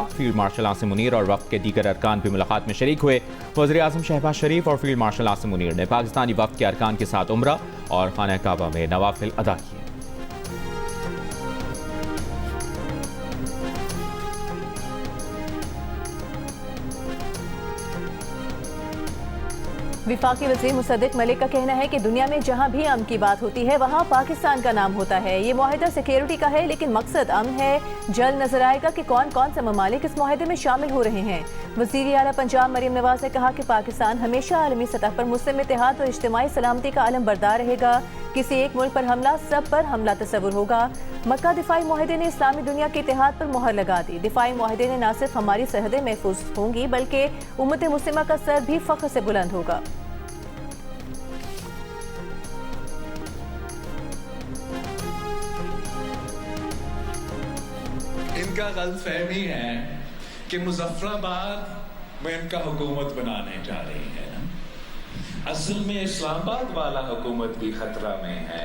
Field marshal Asim Munir और वफ़द के दीगर अरकान भी मुलाकात में शरीक हुए। वज़ीर-ए-आज़म शहबाज शरीफ और फील्ड मार्शल आसिम मुनीर ने पाकिस्तानी वफ़द के अरकान के साथ उम्रा और खाना काबा में नवाफिल अदा किए। विफाकी वज़ीर मुसद्दिक मलिक का कहना है कि दुनिया में जहां भी अमन की बात होती है वहां पाकिस्तान का नाम होता है। ये मुआहिदा सिक्योरिटी का है, लेकिन मकसद अमन है। जल्द नजर आएगा कि कौन कौन से ममालिक इस मुआहिदे में शामिल हो रहे हैं। वज़ीर आला पंजाब मरीम नवाज ने कहा कि पाकिस्तान हमेशा आलमी सतह पर मुस्लिम इत्तेहाद और इज्तिमाई सलामती का आलम बरदार रहेगा। किसी एक मुल्क पर हमला सब पर हमला तस्वुर होगा। मक्का दिफाई मुआहिदे ने इस्लामी दुनिया के इत्तेहाद पर मोहर लगा दी। दिफाई मुआहिदे ने न सिर्फ हमारी सरहदें महफूज होंगी बल्कि उम्मत मुस्लिमा का सर भी फख्र से बुलंद होगा। इनका गलतफहमी है कि मुजफ्फराबाद में इनका हुकूमत बनाने जा रही है ना। असल में इस्लामाबाद वाला हुकूमत भी खतरा में है।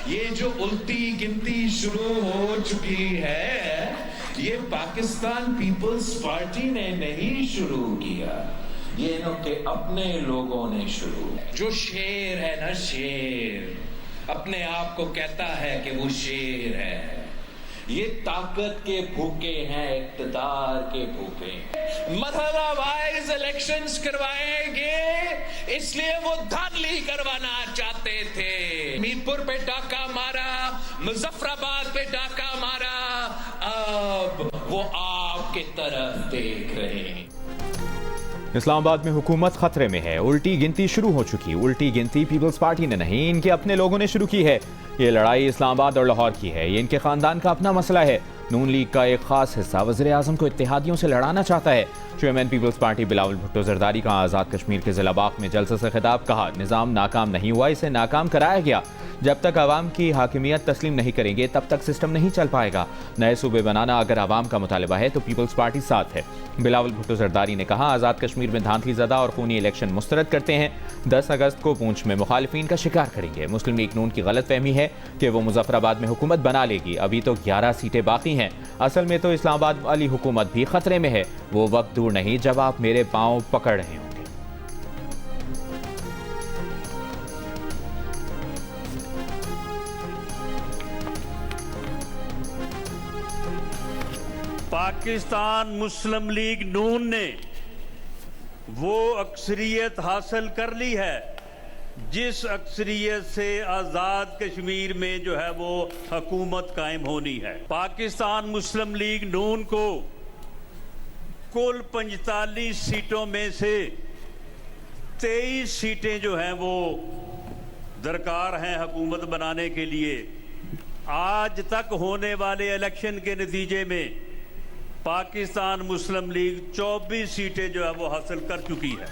ये जो उल्टी गिनती शुरू हो चुकी है, ये पाकिस्तान पीपल्स पार्टी ने नहीं शुरू किया, ये इनके अपने लोगों ने शुरू। जो शेर है ना, शेर अपने आप को कहता है कि वो शेर है, ये ताकत के भूखे हैं, इक़्तिदार के भूखे हैं। मरहला वाइज इलेक्शंस करवाएंगे इसलिए वो धांधली करवाना चाहते थे। मीरपुर पे डाका मारा, मुजफ्फराबाद पे डाका मारा, अब वो आपके तरफ देख रहे हैं। इस्लामाबाद में हुकूमत खतरे में है। उल्टी गिनती शुरू हो चुकी। उल्टी गिनती पीपल्स पार्टी ने नहीं, इनके अपने लोगों ने शुरू की है। ये लड़ाई इस्लामाबाद और लाहौर की है। ये इनके खानदान का अपना मसला है। नून लीग का एक खास हिस्सा वज़ीर-ए-आज़म को इत्तेहादियों से लड़ाना चाहता है। चेयरमैन पीपल्स पार्टी बिलावल भुट्टो जरदारी का आज़ाद कश्मीर के ज़िला बाग में जलसे से खिताब। कहा, निज़ाम नाकाम नहीं हुआ, इसे नाकाम कराया गया। जब तक आवाम की हाकिमियत तस्लीम नहीं करेंगे तब तक सिस्टम नहीं चल पाएगा। नए सूबे बनाना अगर आवाम का मुतालिबा है तो पीपल्स पार्टी साथ है। बिलावल भुट्टो जरदारी ने कहा, आज़ाद कश्मीर में धांधली ज़दा और खूनी इलेक्शन मुस्तरद करते हैं। 10 अगस्त को पूंछ में मुखालिफिन का शिकार करेंगे। मुस्लिम लीग नून की गलत फहमी है कि वो मुजफ्फराबाद में हुकूमत बना लेगी। अभी तो 11 सीटें बाकी हैं। असल में तो इस्लामाबाद वाली हुकूमत भी खतरे में है। वो वक्त दूर नहीं जब आप मेरे पांव पकड़ रहे होंगे। पाकिस्तान मुस्लिम लीग नून ने वो अक्सरियत हासिल कर ली है जिस अक्सरियत से आज़ाद कश्मीर में जो है वो हुकूमत कायम होनी है। पाकिस्तान मुस्लिम लीग नून को कुल 45 सीटों में से 23 सीटें जो हैं वो दरकार हैं हुकूमत बनाने के लिए। आज तक होने वाले इलेक्शन के नतीजे में पाकिस्तान मुस्लिम लीग 24 सीटें जो है वो हासिल कर चुकी है।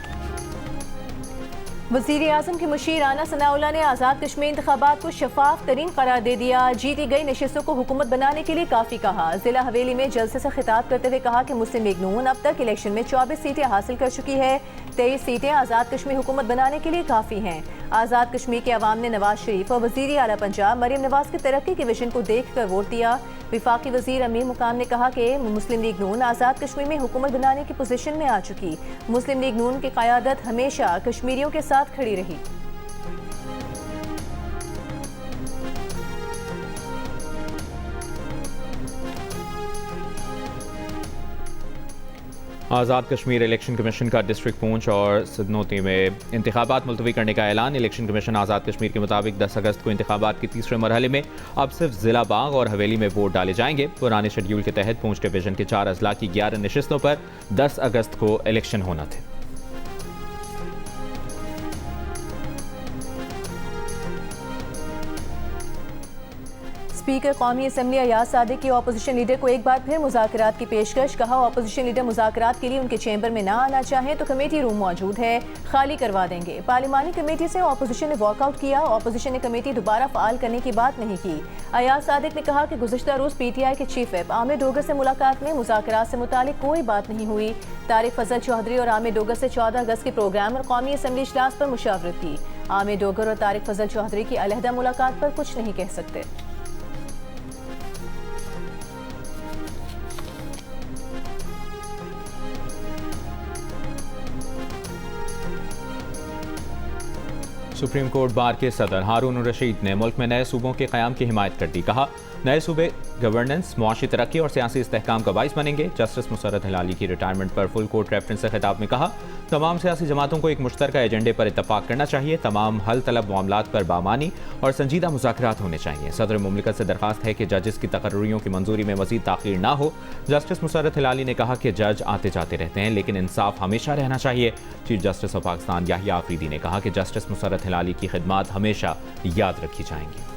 वज़ीर-ए-आज़म के मुशीर राना सनाउल्लाह ने आज़ाद कश्मीर इंतखाबात को शफाफ तरीन करार दे दिया। जीती गई नशिस्तों को हुकूमत बनाने के लिए काफ़ी कहा। जिला हवेली में जलसे से खिताब करते हुए कहा कि मुस्लिम लीग नून अब तक इलेक्शन में 24 सीटें हासिल कर चुकी है। 23 सीटें आज़ाद कश्मीर हुकूमत बनाने के लिए काफ़ी हैं। आज़ाद कश्मीर के अवाम ने नवाज शरीफ और वज़ीर आला पंजाब मरीम नवाज की तरक्की के विजन को देख कर वोट दिया। विफाकी वज़ीर अमीर मुकाम ने कहा कि मुस्लिम लीग नून आज़ाद कश्मीर में हुकूमत बनाने की पोजीशन में आ चुकी। मुस्लिम लीग नून की क़यादत हमेशा कश्मीरियों के साथ खड़ी रही। आज़ाद कश्मीर इलेक्शन कमीशन का डिस्ट्रिक्ट पूंछ और सदनोती में इंतखाबात मुलतवी करने का ऐलान। इलेक्शन कमीशन आज़ाद कश्मीर के मुताबिक 10 अगस्त को इंतखाबात के तीसरे मरहले में अब सिर्फ ज़िला बाग और हवेली में वोट डाले जाएंगे। पुराने शेड्यूल के तहत पूंछ डिवीजन के 4 अजला की 11 नशिस्तों पर 10 अगस्त को इलेक्शन होना थे। स्पीकर कौमी असम्बली अयाज सादिक की अपोजिशन लीडर को एक बार फिर मुज़ाकरात की पेशकश। कहा, अपोजिशन लीडर मुज़ाकरात के लिए उनके चैम्बर में ना आना चाहें तो कमेटी रूम मौजूद है, खाली करवा देंगे। पार्लिमानी कमेटी से अपोजिशन ने वॉकआउट किया। अपोजिशन ने कमेटी दोबारा फ़ाल करने की बात नहीं की। अयाज सादिक ने कहा कि गुज़श्ता रोज़ PTI के चीफ व्हिप आमिर डोगर से मुलाकात में मुज़ाकरात से मुतालिक कोई बात नहीं हुई। तारिक फजल चौधरी और आमिर डोगर से 14 अगस्त के प्रोग्राम और कौमी असम्बली इजलास पर मुशावरत की। आमिर डोगर और तारिक फजल चौधरी की अलहदा मुलाकात पर कुछ नहीं कह सकते। सुप्रीम कोर्ट बार के सदर हारून रशीद ने मुल्क में नए सूबों के क़याम की हिमायत कर दी। कहा, नए सूबे गवर्नेंस, मुआशी तरक्की और सियासी इस्तेहकाम का बाइस बनेंगे। जस्टिस मुसर्रत हिलाली की रिटायरमेंट पर फुल कोर्ट रेफरेंस से खिताब में कहा, तमाम सियासी जमातों को एक मुश्तरका एजेंडे पर इत्तफाक करना चाहिए। तमाम हल तलब मामलात पर बामानी और संजीदा मुज़ाकरात होने चाहिए। सदर मुमलिकत से दरख्वास्त है कि जजेस की तकर्रुरियों की मंजूरी में मजीद ताख़ीर ना हो। जस्टिस मुसर्रत हिलाली ने कहा कि जज आते जाते रहते हैं, लेकिन इंसाफ हमेशा रहना चाहिए। Chief justice of Pakistan Yahya Afridi ने कहा कि जस्टिस मुसर्रत हिलाली की खिदमात हमेशा याद रखी जाएंगी।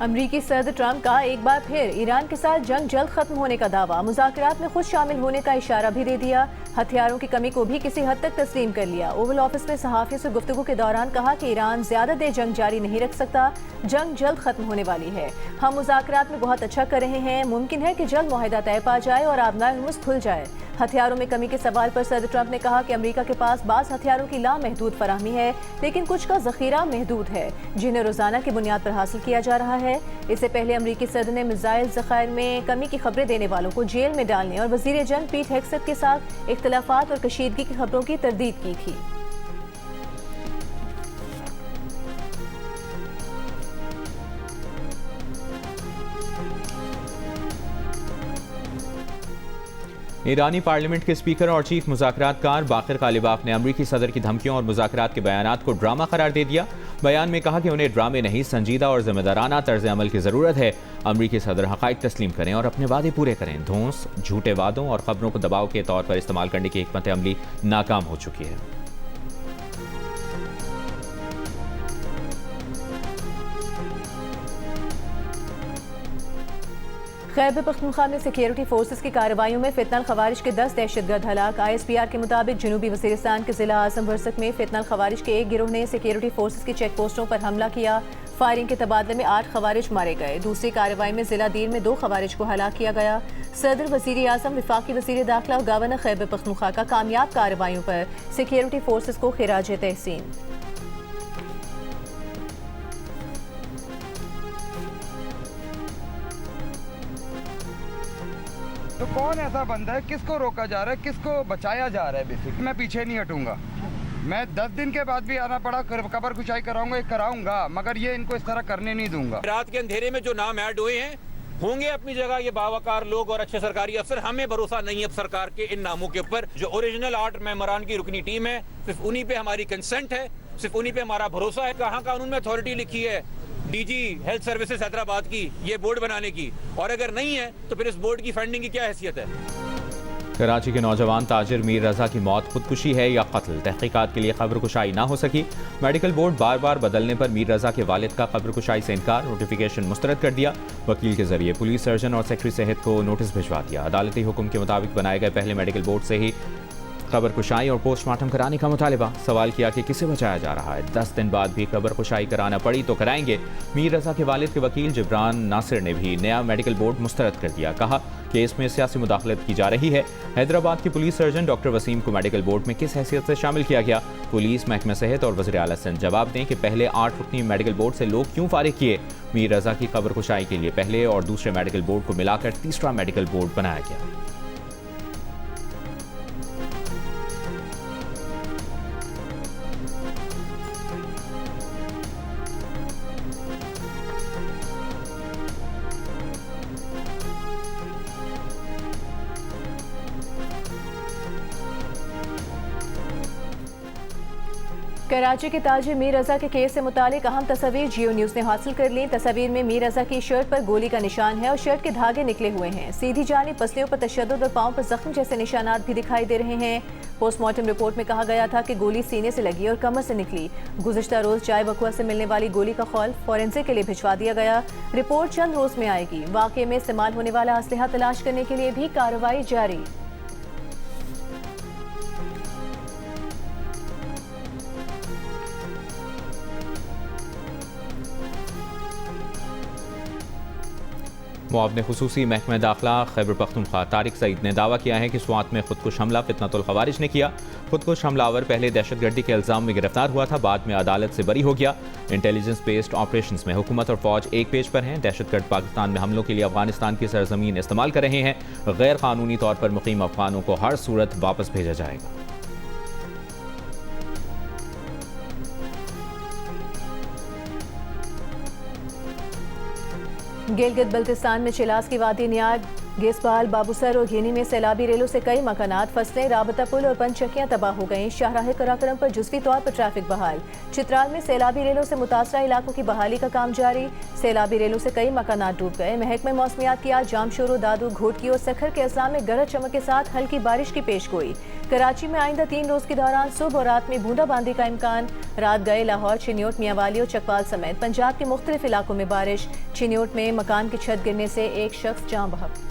अमरीकी सदर ट्रंप का एक बार फिर ईरान के साथ जंग जल्द खत्म होने का दावा। मुज़ाकरात में खुद शामिल होने का इशारा भी दे दिया। हथियारों की कमी को भी किसी हद तक तस्लीम कर लिया। ओवल ऑफिस में सहाफ़ियों से गुफ्तगू के दौरान कहा कि ईरान ज्यादा देर जंग जारी नहीं रख सकता। जंग जल्द खत्म होने वाली है। हम मुज़ाकरात में बहुत अच्छा कर रहे हैं। मुमकिन है कि जल्द मुआहिदा तय पा जाए और आबनाए हुर्मुज़ खुल जाए। हथियारों में कमी के सवाल पर सदर ट्रंप ने कहा कि अमेरिका के पास बाज़ हथियारों की लामहदूद फराहमी है, लेकिन कुछ का ज़ख़ीरा महदूद है, जिन्हें रोज़ाना की बुनियाद पर हासिल किया जा रहा है। इससे पहले अमरीकी सदर ने मिसाइल ज़ख़ायर में कमी की खबरें देने वालों को जेल में डालने और वज़ीर जंग पीट हेगसेथ के साथ इख्तिलाफात और कशीदगी की खबरों की तरदीद की थी। ईरानी पार्लियामेंट के स्पीकर और चीफ मुज़ाकरातकार बाक़िर कालिबाफ ने अमरीकी सदर की धमकियों और मुज़ाकरात के बयानात को ड्रामा करार दे दिया। बयान में कहा कि उन्हें ड्रामे नहीं, संजीदा और जिम्मेदाराना तर्ज अमल की ज़रूरत है। अमरीकी सदर हक़ाइक़ तस्लीम करें और अपने वादे पूरे करें। धौंस, झूठे वादों और खबरों को दबाव के तौर पर इस्तेमाल करने की हिकमत अमली नाकाम हो चुकी है। खैबर पख्तूनख्वा में सिक्योरिटी फोर्सेस की कार्रवाइयों में फितनल खवारिज के 10 दहशतगर्द हलाक। ISPR के मुताबिक जनूबी वज़ीरिस्तान के ज़िला आज़म वर्सक में फितनल खवारिज के एक गिरोह ने सिक्योरिटी फोर्सेस की चेक पोस्टों पर हमला किया। फायरिंग के तबादले में 8 खवारिज मारे गए। दूसरी कार्रवाई में ज़िला दीर में 2 खवारिज को हलाक किया गया। सदर, वज़ीर आज़म, वफाकी वज़ीर दाखिला और गवर्नर खैबर पख्तूनख्वा का कामयाब कार्रवाइयों पर सिक्योरिटी फोर्सेस को खिराज तहसीन। तो कौन ऐसा बंदा है, किसको रोका जा रहा है, किसको बचाया जा रहा है? बेसिक मैं पीछे नहीं हटूंगा। मैं 10 दिन के बाद भी आना पड़ा, कब्र कुशाई कराऊंगा, मगर ये इनको इस तरह करने नहीं दूंगा। रात के अंधेरे में जो नाम ऐड हुए हैं होंगे अपनी जगह ये बावकार लोग और अच्छे सरकारी अफसर। हमें भरोसा नहीं है सरकार के इन नामों के ऊपर। जो ओरिजिनल आर्ट मेमोरान की रुकनी टीम है, सिर्फ उन्हीं पे हमारी कंसेंट है, सिर्फ उन्हीं पे हमारा भरोसा है। कहाँ कानून में अथॉरिटी लिखी है डीजी हेल्थ सर्विसेज हैदराबाद की ये बोर्ड बनाने की? और अगर नहीं है तो फिर इस बोर्ड की फंडिंग की क्या हैसियत है? कराची के नौजवान ताजिर मीर रजा की मौत खुदकुशी है या कत्ल, तहकीकात के लिए कब्र कुशाई ना हो सकी। मेडिकल बोर्ड बार बार बदलने पर मीर रजा के वालिद का कब्र कुशाई से इनकार, नोटिफिकेशन मुस्तरद कर दिया। वकील के जरिए पुलिस सर्जन और सेक्रेटरी सेहत को नोटिस भिजवा दिया। अदालती हुक्म के मुताबिक बनाए गए पहले मेडिकल बोर्ड से ही कब्र कुशाई और पोस्टमार्टम कराने का मुतालबा। सवाल किया कि किसे बचाया जा रहा है। 10 दिन बाद भी कब्र कुशाई कराना पड़ी तो कराएंगे। मीर रजा के वालिद के वकील जिब्रान नासिर ने भी नया मेडिकल बोर्ड मुस्तरद कर दिया। कहा कि इसमें सियासी मुदाखलत की जा रही है। हैदराबाद के पुलिस सर्जन डॉक्टर वसीम को मेडिकल बोर्ड में किस हैसियत से शामिल किया गया? पुलिस, महकमा सेहत और वज़ीर आला सिंध जवाब दें कि पहले 8 रुकनी मेडिकल बोर्ड से लोग क्यों फारिग किए। मीर रजा की कब्र कुशाई के लिए पहले और दूसरे मेडिकल बोर्ड को मिलाकर तीसरा मेडिकल बोर्ड बनाया गया। कराची के ताजिर मीर रजा के केस से मुतालिक अहम तस्वीर जियो न्यूज़ ने हासिल कर ली। तस्वीर में मीर रजा की शर्ट पर गोली का निशान है और शर्ट के धागे निकले हुए हैं। सीधी जानिब पसलियों पर तशद्दुद और पाँव पर जख्म जैसे निशानात भी दिखाई दे रहे हैं। पोस्टमार्टम रिपोर्ट में कहा गया था कि गोली सीने से लगी और कमर से निकली। गुज़िश्ता रोज चाय बकुआ से मिलने वाली गोली का खौल फॉरेंसिक के लिए भिजवा दिया गया। रिपोर्ट चंद रोज में आएगी। वाक़े में इस्तेमाल होने वाला असलहा तलाश करने के लिए भी कार्रवाई जारी। मुआवने खुसूसी महकमा दाखिला खैबर पख्तूनख्वा तारिक सईद ने दावा किया है कि स्वात में खुदकुश हमला फितनतुल खवारिज ने किया। खुदकुश हमलावर पहले दहशतगर्दी के इल्ज़ाम में गिरफ्तार हुआ था, बाद में अदालत से बरी हो गया। इंटेलिजेंस बेस्ड ऑपरेशन में हुकूमत और फौज एक पेज पर हैं। दहशतगर्द पाकिस्तान में हमलों के लिए अफगानिस्तान की सरजमीन इस्तेमाल कर रहे हैं। गैर कानूनी तौर पर मुकीम अफगानों को हर सूरत वापस भेजा जाएगा। गिलगित बल्तिस्तान में चिलास की वादी नियाग, गेसपाल, बाबूसर और घेनी में सैलाबी रेलों से कई मकानात, फसलें, राबता पुल और पंचक्कियां तबाह हो गईं। शाहराह कराकरम पर जुज़वी तौर पर ट्रैफिक बहाल। चित्राल में सैलाबी रेलों से मुतासरा इलाकों की बहाली का काम जारी। सैलाबी रेलों से कई मकानात डूब गए। महकमे मौसमियात की आज जामशोरो, दादू, घोटकी और सखर के अजला में गरज चमक के साथ हल्की बारिश की पेशगोई। कराची में आइंदा 3 रोज के दौरान सुबह और रात में बूंदाबांदी का इम्कान। रात गए लाहौर, चिन्योट, मियांवाली और चकवाल समेत पंजाब के मुख्तलिफ इलाकों में बारिश। चिन्योट में मकान की छत गिरने से एक शख्स जान बहक।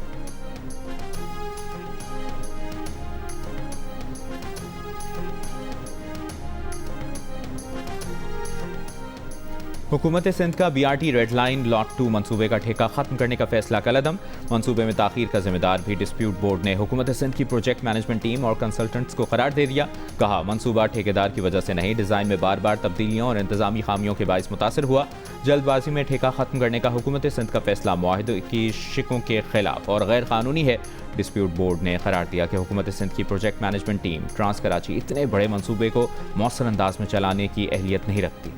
हुकूमत सिंध का BRT रेड लाइन लॉट 2 मनसूबे का ठेका खत्म करने का फैसला कलअदम। मनसूबे में ताखीर का जिम्मेदार भी डिस्प्यूट बोर्ड ने हुकूमत सिंध की प्रोजेक्ट मैनेजमेंट टीम और कंसल्टेंट्स को करार दे दिया। कहा मनसूबा ठेकेदार की वजह से नहीं, डिज़ाइन में बार बार तब्दीलियों और इंतजामी खामियों के बायस मुतासर हुआ। जल्दबाजी में ठेका खत्म करने का हुकूमत सिंध का फैसला मुआहदे की शिकों के खिलाफ और गैर कानूनी है। डिस्प्यूट बोर्ड ने करार दिया कि हुकूमत सिंध की project management team trans Karachi इतने बड़े मनसूबे को मौसर अंदाज में चलाने की अहलियत नहीं रखती।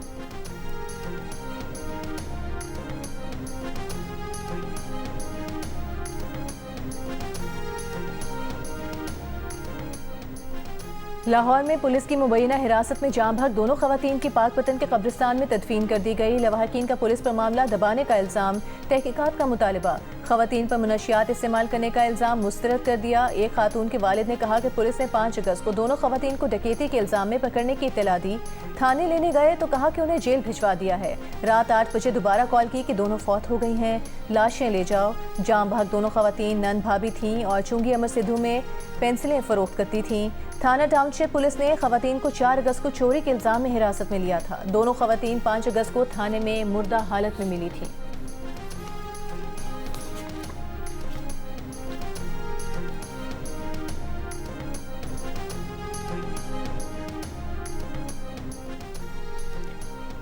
लाहौर में पुलिस की मुबैना हिरासत में जाम भग दोनों खवातीन की पाक वतन के कब्रिस्तान में तदफीन कर दी गई। लवाहकीन का पुलिस पर मामला दबाने का इल्ज़ाम, तहकीकात का मुतालबा। खवातीन पर मुनशियात इस्तेमाल करने का इल्ज़ाम मुस्तरद कर दिया। एक खातून के वालिद ने कहा कि पुलिस ने 5 अगस्त को दोनों खवातीन को डकैती के इल्ज़ाम में पकड़ने की इत्तला दी। थाने लेने गए तो कहा कि उन्हें जेल भिजवा दिया है। रात 8 बजे दोबारा कॉल की कि दोनों फौत हो गई हैं, लाशें ले जाओ। जाम भाग दोनों खवातीन नंद भाभी थीं और चुंगी अमर सिद्धू में पेंसिलें फरोख्त करती थीं। थाना टाउनशिप पुलिस ने खवातीन को 4 अगस्त को चोरी के इल्ज़ाम में हिरासत में लिया था। दोनों खवातीन 5 अगस्त को थाने में मुर्दा हालत में मिली थी।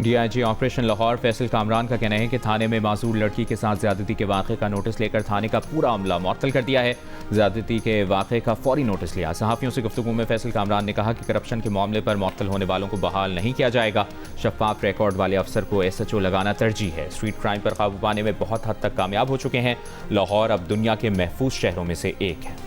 DIG ऑपरेशन लाहौर फैसल कामरान का कहना है कि थाने में मासूर लड़की के साथ ज्यादती के वाक़े का नोटिस लेकर थाने का पूरा अमला मुअत्तल कर दिया है। ज्यादती के वाक़े का फौरी नोटिस लिया। सहाफ़ियों से गुफ्तगू में फैसल कामरान ने कहा कि करप्शन के मामले पर मुअत्तल होने वालों को बहाल नहीं किया जाएगा। शफाफ रिकॉर्ड वाले अफसर को SHO लगाना तरजीह है। स्ट्रीट क्राइम पर काबू पाने में बहुत हद तक कामयाब हो चुके हैं। लाहौर अब दुनिया के महफूज शहरों में से एक है।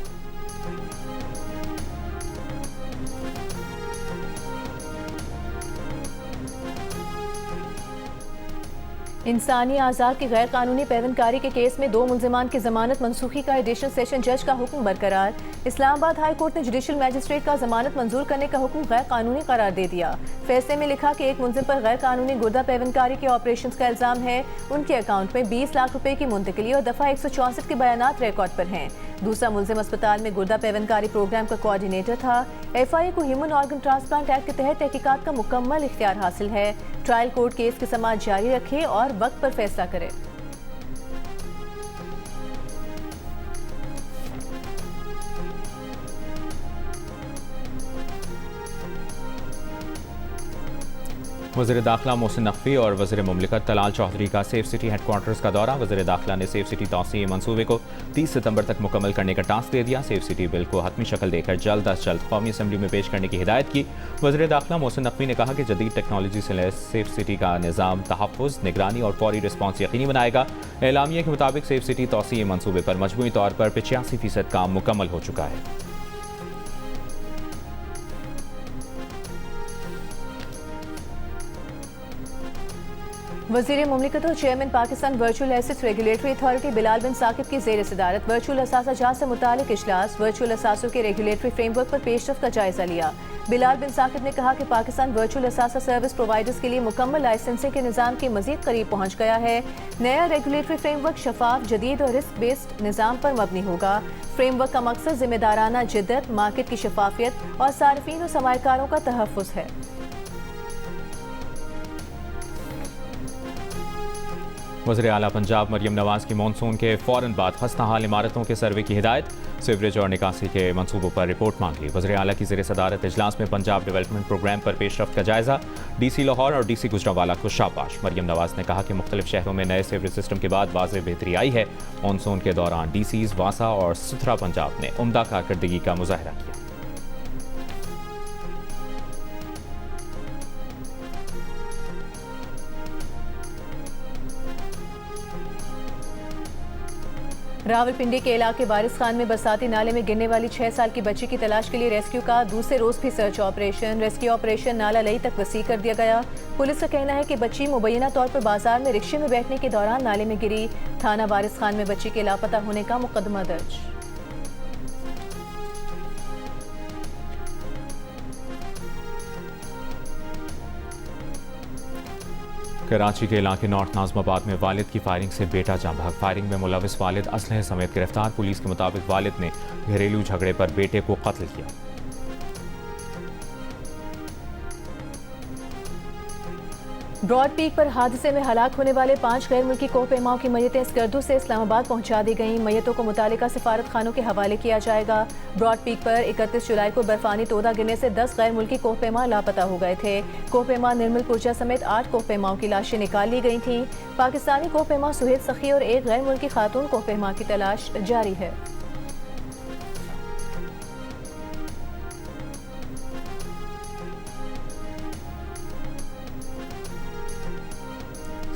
इंसानी आज़ाद की गैर कानूनी पैवनकारी के केस में 2 मुल्जिमान की जमानत मनसूखी का एडिशनल सेशन जज का हुक्म बरकरार। इस्लामाबाद हाई कोर्ट ने जुडिशल मैजिस्ट्रेट का जमानत मंजूर करने का हुक्म गैर कानूनी करार दे दिया। फैसले में लिखा कि एक मुल्जिम पर गैर कानूनी गुर्दा पैवनकारी के ऑपरेशन का इल्जाम है। उनके अकाउंट में 20 लाख रुपए की मुंतकिली और दफा 164 के बयानात रिकॉर्ड पर हैं। दूसरा मुल्जिम अस्पताल में गुर्दा पैवनकारी प्रोग्राम का कोऑर्डिनेटर था। FIA को ह्यूमन ऑर्गन ट्रांसप्लांट एक्ट के तहत तहकीकात का मुकम्मल इख्तियार हासिल है। ट्रायल कोर्ट केस की समाअत जारी रखे और वक्त पर फैसला करे। वज़ीर दाखिला मोहसिन नकवी और वज़ीर मुमलिकत तलाल चौधरी का सेफ सिटी हेडक्वार्टर्स का दौरा। वज़ीर दाखिला ने सेफ सिटी तौसीए मंसूबे को 30 सितंबर तक मुकम्मल करने का टास्क दे दिया। सेफ सिटी बिल को हतमी शक्ल देकर जल्द अज जल्द कौमी असम्बली में पेश करने की हिदायत की। वज़ीर दाखिला मोहसिन नकवी ने कहा कि जदीद टेक्नोलॉजी से लैस सेफ सिटी का निज़ाम तहफ़्फ़ुज़, निगरानी और फौरी रिस्पॉन्स यकीनी बनाएगा। एलामिया के मुताबिक सेफ सिटी तौसीए मंसूबे पर मजमूई तौर पर 85% काम मुकम्मल हो चुका है। वज़ीर मुमलिकत और chairman Pakistan virtual assets regulatory authority Bilal bin Saqib की ज़ेर सदारत वर्चुअल असासा जात से मुतालिक इजलास वर्चुअल असासों के रेगुलेटरी फ्रेमवर्क पर पेशरफ्त का जायजा लिया। बिलाल बिन साकिब ने कहा कि पाकिस्तान वर्चुअल असासा सर्विस प्रोवाइडर्स के लिए मुकम्मल लाइसेंसिंग के निज़ाम के मज़ीद करीब पहुँच गया है। नया रेगुलेटरी फ्रेमवर्क शफाफ, जदीद और रिस्क बेस्ड निज़ाम पर मबनी होगा। फ्रेमवर्क का मकसद जिम्मेदाराना जिद्दत, मार्केट की शफाफियत और सार्फिन और सरमायाकारों का तहफ़्फ़ुज़ है। वज़ीर आला पंजाब मरियम नवाज की मॉनसून के फ़ौरन बाद खस्ता हाल इमारतों के सर्वे की हिदायत, सीवरेज और निकासी के मंसूबों पर रिपोर्ट मांगी। वज़ीर आला की ज़ेर सदारत इजलास में पंजाब डेवलपमेंट प्रोग्राम पर पेशरफ्त का जायजा, DC लाहौर और DC गुजरांवाला को शाबाश। मरियम नवाज ने कहा कि मुख्तलिफ शहरों में नए सीवरेज सिस्टम के बाद वाज़ेह बेहतरी आई है। मॉनसून के दौरान DCs वासा और सुथरा पंजाब ने उम्दा कारकर्दगी का मुजाहरा किया। रावलपिंडी के इलाके वारिस खान में बरसाती नाले में गिरने वाली 6 साल की बच्ची की तलाश के लिए रेस्क्यू का दूसरे रोज भी सर्च ऑपरेशन। रेस्क्यू ऑपरेशन नाला लई तक वसी कर दिया गया। पुलिस का कहना है कि बच्ची मुबैना तौर पर बाजार में रिक्शे में बैठने के दौरान नाले में गिरी। थाना वारिस खान में बच्ची के लापता होने का मुकदमा दर्ज। कराची के इलाके नॉर्थ नाज़माबाद में वालिद की फायरिंग से बेटा जाँ भाग। फायरिंग में मुलविस वालिद असलहे समेत गिरफ्तार। पुलिस के मुताबिक वालिद ने घरेलू झगड़े पर बेटे को कत्ल किया। ब्रॉड पीक पर हादसे में हलाक होने वाले 5 गैर मुल्की कोहपेमाओं की मयतें स्कर्दू से इस्लामाबाद पहुंचा दी गईं। मयतों को मुतालिका सिफारत खानों के हवाले किया जाएगा। ब्रॉड पीक पर 31 जुलाई को बर्फानी तोदा गिरने से 10 गैर मुल्की कोहपेमा लापता हो गए थे। कोहपेमा निर्मल पुरजा समेत 8 कोहपेमाओं की लाशें निकाल ली गई थीं। पाकिस्तानी कोहपेमा सुहेद सखी और एक गैर मुल्की खातून कोहपेमा की तलाश जारी है।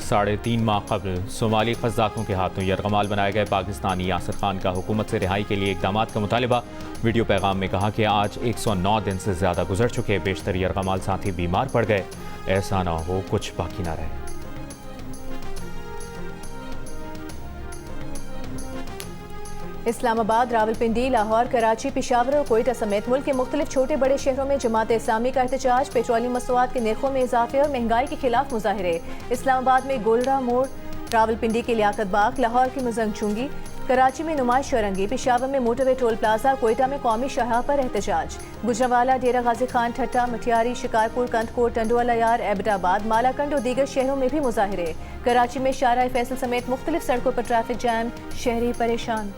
साढ़े 3 माह कबल सोमाली क़ज़्ज़ाक़ों के हाथों यरगमाल बनाए गए पाकिस्तानी यासिर खान का हुकूमत से रिहाई के लिए इक़दाम का मुतालिबा। वीडियो पैगाम में कहा कि आज 109 दिन से ज़्यादा गुजर चुके, बेशतर यरगमाल साथी बीमार पड़ गए, ऐसा ना हो कुछ बाकी ना रहे। इस्लामाबाद, रावलपिंडी, लाहौर, कराची, पेशावर और कोयटा समेत मुल्क के मुख्तलिफ छोटे बड़े शहरों में जमात इस्लामी का एहतजाज। पेट्रोलियम मसनूआत के नरखों में इजाफे और महंगाई के खिलाफ मुजाहरे। इस्लामाबाद में गोलरा मोड़, रावलपिंडी के लियाकत बाग, लाहौर की मुजंग चुंगी, कराची में नुमाइश शरंगी, पेशावर में मोटरवे टोल प्लाजा, कोयटा में कौमी शाहरा पर एहतजाज। गुजरांवाला, डेरा गाजी खान, ठट्टा, मटियारी, शिकारपुर, कंदकोट, टंडुआला यार, एबटाबाद, मालाकंड और दीगर शहरों में भी मुजाहरे। कराची में शाहरा फैसल समेत मुख्तलिफ सड़कों पर ट्रैफिक जैम, शहरी परेशान।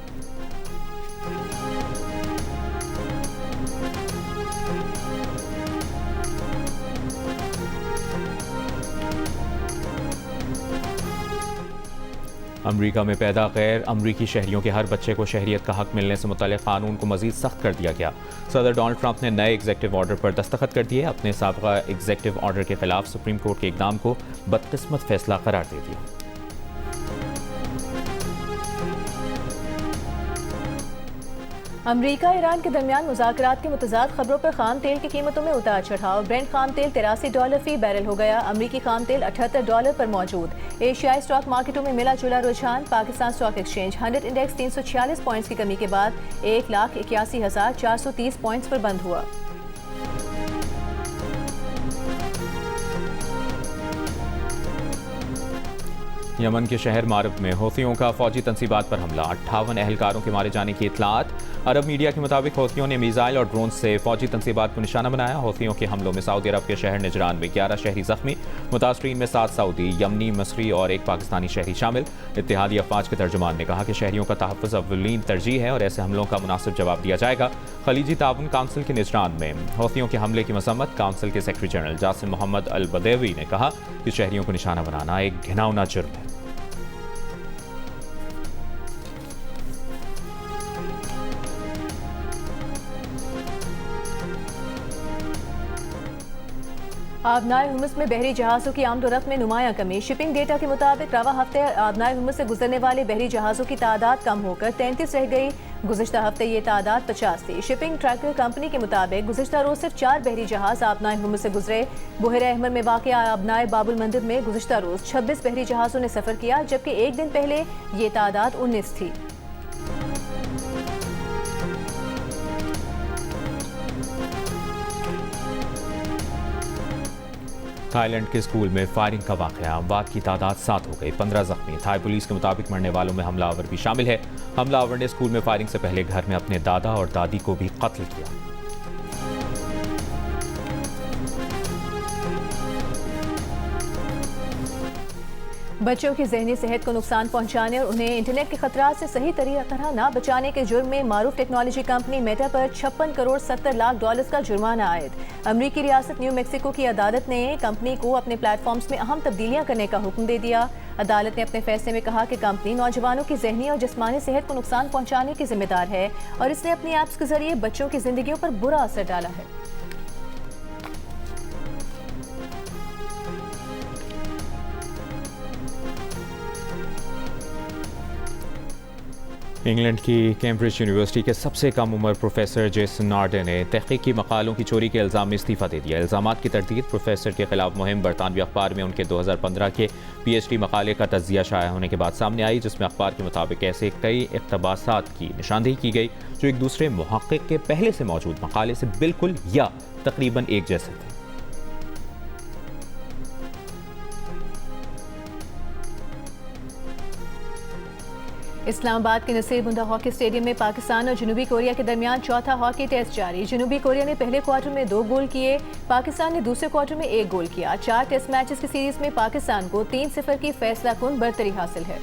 अमरीका में पैदा गैर अमरीकी शहरियों के हर बच्चे को शहरियत का हक मिलने से मुतल्लिक़ कानून को मज़ीद सख्त कर दिया गया। सदर डोनाल्ड ट्रंप ने नए एग्जेक्टिव ऑर्डर पर दस्तखत कर दिए। अपने साबिक़ा एग्जेक्टिव ऑर्डर के खिलाफ सुप्रीम कोर्ट के इक़दाम को बदकिस्मत फैसला करार दे दिया। अमरीका ईरान के दरमियान मुज़ाकरात की मुतज़ाद खबरों पर खाम तेल की कीमतों में उतार चढ़ाव। ब्रेंट खाम तेल $83 फी बैरल हो गया। अमरीकी खाम तेल $78 पर मौजूद। एशियाई स्टॉक मार्केटों में मिला जुला रुझान। Pakistan stock exchange 100 index 346 points की कमी के बाद 1,81,430 पॉइंट्स पर बंद हुआ। यमन के शहर मारब में हौथियों का फौजी तंसीबात पर हमला, 58 अहलकारों के मारे जाने की इतलात। अरब मीडिया के मुताबिक हौथियों ने मिसाइल और ड्रोन से फौजी तंसीबात को निशाना बनाया। हौथियों के हमलों में सऊदी अरब के शहर निजरान में 11 शहरी जख्मी, मुतासरीन में 7 सऊदी, यमनी, मसरी और एक पाकिस्तानी शहरी शामिल। इत्तेहादी अफवाज के तर्जुमान ने कहा कि शहरियों का तहफ़्फ़ुज़ अव्वलीन तरजीह है और ऐसे हमलों का मुनासिब जवाब दिया जाएगा। खलीजी ताउन काउंसिल के निजरान में हौथियों के हमले की मसम्मत। काउंसिल के सेक्रेटरी जनरल जासिम मोहम्मद अल बदेवी ने कहा कि शहरियों को निशाना बनाना एक घिनौना जुर्म है। आबनाए हुमस में बहरी जहाज़ों की आमदोरफ्त में नुमायां कमी। शिपिंग डेटा के मुताबिक रवा हफ्ते आबनाए हुमस से गुजरने वाले बहरी जहाज़ों की तादाद कम होकर 33 रह गई। गुज़िश्ता हफ्ते ये तादाद 50 थी। शिपिंग ट्रैकर कंपनी के मुताबिक गुज़िश्ता रोज सिर्फ 4 बहरी जहाज़ आबनाए हुमस से गुजरे। बुहर अहमर में वाक़ आबनाए बाबुल मंदिर में गुज़िश्ता रोज 26 बहरी जहाज़ों ने सफ़र किया, जबकि एक दिन पहले ये तादाद 19 थी। थाईलैंड के स्कूल में फायरिंग का वाक़या, अमवात की तादाद 7 हो गई, 15 जख्मी। थाई पुलिस के मुताबिक मरने वालों में हमलावर भी शामिल है। हमलावर ने स्कूल में फायरिंग से पहले घर में अपने दादा और दादी को भी कत्ल किया। बच्चों की जहनी सेहत को नुकसान पहुंचाने और उन्हें इंटरनेट के खतरात से सही तरह न बचाने के जुर्म में मारूफ टेक्नोलॉजी कंपनी मेटा पर 56 करोड़ 70 लाख डॉलर्स का जुर्माना आयद। अमरीकी रियासत न्यू मैक्सिको की अदालत ने कंपनी को अपने प्लेटफॉर्म्स में अहम तब्दीलियां करने का हुक्म दे दिया। अदालत ने अपने फैसले में कहा कि कंपनी नौजवानों की जहनी और जिस्मानी सेहत को नुकसान पहुंचाने की जिम्मेदार है और इसने अपनी ऐप्स के जरिए बच्चों की जिंदगियों पर बुरा असर डाला है। इंग्लैंड की कैम्ब्रिज यूनिवर्सिटी के सबसे कम उम्र प्रोफेसर जेसन नार्डे ने तहकीकी मकालों की चोरी के इल्ज़ाम में इस्तीफ़ा दे दिया। इल्ज़ामात की तरदीद प्रोफेसर के खिलाफ मुहिम बरतानवी अखबार में उनके 2015 के PhD मकाले का तज्जिया शाया होने के बाद सामने आई, जिसमें अखबार के मुताबिक ऐसे कई इक़्तिबासात की निशानदेही की गई जो एक दूसरे मुहक्किक के पहले से मौजूद मकाले से बिल्कुल या तकरीबन एक जैसे थे। इस्लामाबाद के नसीर बुंदा हॉकी स्टेडियम में पाकिस्तान और जनूबी कोरिया के दरमियान चौथा हॉकी टेस्ट जारी। जनूबी कोरिया ने पहले क्वार्टर में 2 गोल किए, पाकिस्तान ने दूसरे क्वार्टर में 1 गोल किया। 4 टेस्ट मैचेस की सीरीज में पाकिस्तान को 3-0 की फैसलाकुन बरतरी हासिल है।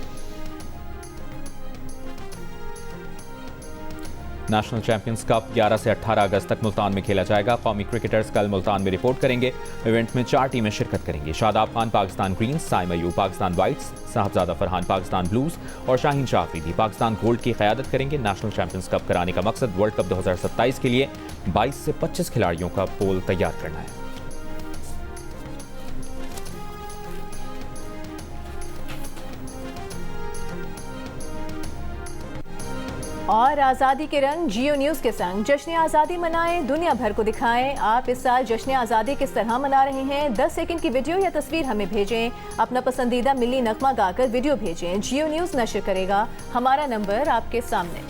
नेशनल चैंपियंस कप 11 से 18 अगस्त तक मुल्तान में खेला जाएगा। कौमी क्रिकेटर्स कल मुल्तान में रिपोर्ट करेंगे। इवेंट में 4 टीमें शिरकत करेंगी। Shadab Khan Pakistan greens, Saim Ayub Pakistan whites, Sahibzada Farhan Pakistan blues और शाहीन शाह अफरीदी पाकिस्तान गोल्ड की क़यादत करेंगे। नेशनल चैंपियंस कप कराने का मकसद वर्ल्ड कप 2027 के लिए 22 से 25 खिलाड़ियों का पोल तैयार करना है। और आज़ादी के रंग जियो न्यूज़ के संग जश्न आज़ादी मनाएं, दुनिया भर को दिखाएं। आप इस साल जश्न आज़ादी किस तरह मना रहे हैं? 10 सेकंड की वीडियो या तस्वीर हमें भेजें। अपना पसंदीदा मिली नगमा गाकर वीडियो भेजें। जियो न्यूज़ नशर करेगा। हमारा नंबर आपके सामने।